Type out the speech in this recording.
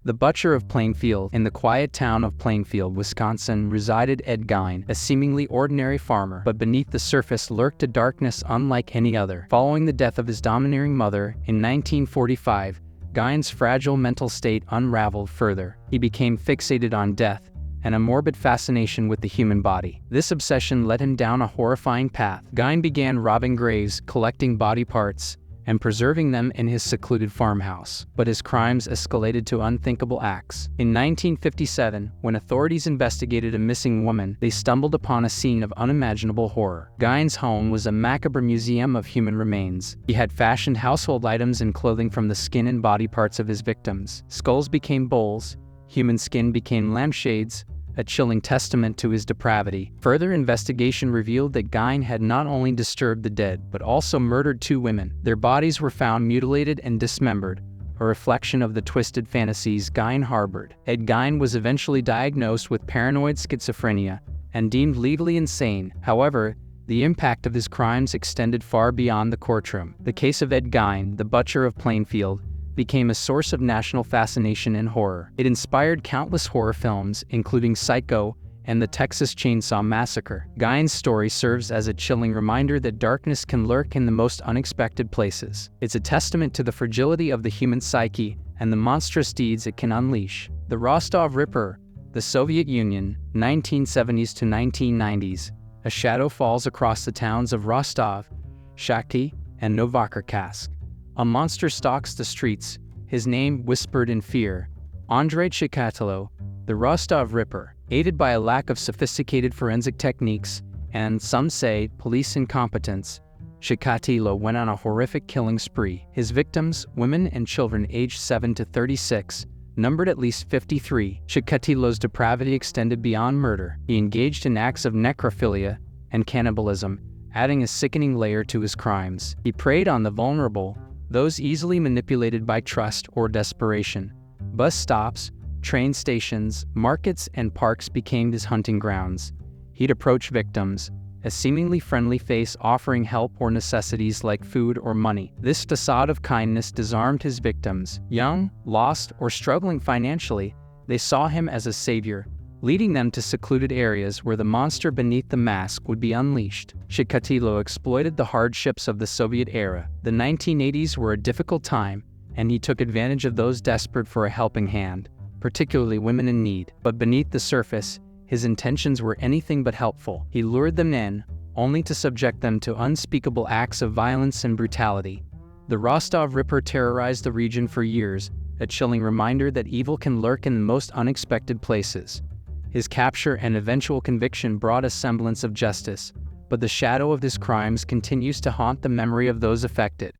The butcher of Plainfield. In the quiet town of Plainfield, Wisconsin, resided Ed Gein, a seemingly ordinary farmer, but beneath the surface lurked a darkness unlike any other. Following the death of his domineering mother in 1945, Gein's fragile mental state unraveled further. He became fixated on death and a morbid fascination with the human body. This obsession led him down a horrifying path. Gein began robbing graves, collecting body parts, and preserving them in his secluded farmhouse. But his crimes escalated to unthinkable acts. In 1957, when authorities investigated a missing woman, they stumbled upon a scene of unimaginable horror. Gein's home was a macabre museum of human remains. He had fashioned household items and clothing from the skin and body parts of his victims. Skulls became bowls, human skin became lampshades, a chilling testament to his depravity. Further investigation revealed that Gein had not only disturbed the dead, but also murdered 2 women. Their bodies were found mutilated and dismembered, a reflection of the twisted fantasies Gein harbored. Ed Gein was eventually diagnosed with paranoid schizophrenia and deemed legally insane. However, the impact of his crimes extended far beyond the courtroom. The case of Ed Gein, the butcher of Plainfield, became a source of national fascination and horror. It inspired countless horror films, including Psycho and the Texas Chainsaw Massacre. Gein's story serves as a chilling reminder that darkness can lurk in the most unexpected places. It's a testament to the fragility of the human psyche and the monstrous deeds it can unleash. The Rostov Ripper, the Soviet Union, 1970s to 1990s. A shadow falls across the towns of Rostov, Shakhty, and Novocherkassk. A monster stalks the streets, his name whispered in fear. Andrei Chikatilo, the Rostov Ripper. Aided by a lack of sophisticated forensic techniques and, some say, police incompetence, Chikatilo went on a horrific killing spree. His victims, women and children aged 7 to 36, numbered at least 53. Chikatilo's depravity extended beyond murder. He engaged in acts of necrophilia and cannibalism, adding a sickening layer to his crimes. He preyed on the vulnerable, those easily manipulated by trust or desperation. Bus stops, train stations, markets, and parks became his hunting grounds. He'd approach victims, a seemingly friendly face offering help or necessities like food or money. This facade of kindness disarmed his victims. Young, lost, or struggling financially, they saw him as a savior, leading them to secluded areas where the monster beneath the mask would be unleashed. Chikatilo exploited the hardships of the Soviet era. The 1980s were a difficult time, and he took advantage of those desperate for a helping hand, particularly women in need. But beneath the surface, his intentions were anything but helpful. He lured them in, only to subject them to unspeakable acts of violence and brutality. The Rostov Ripper terrorized the region for years, a chilling reminder that evil can lurk in the most unexpected places. His capture and eventual conviction brought a semblance of justice, but the shadow of his crimes continues to haunt the memory of those affected.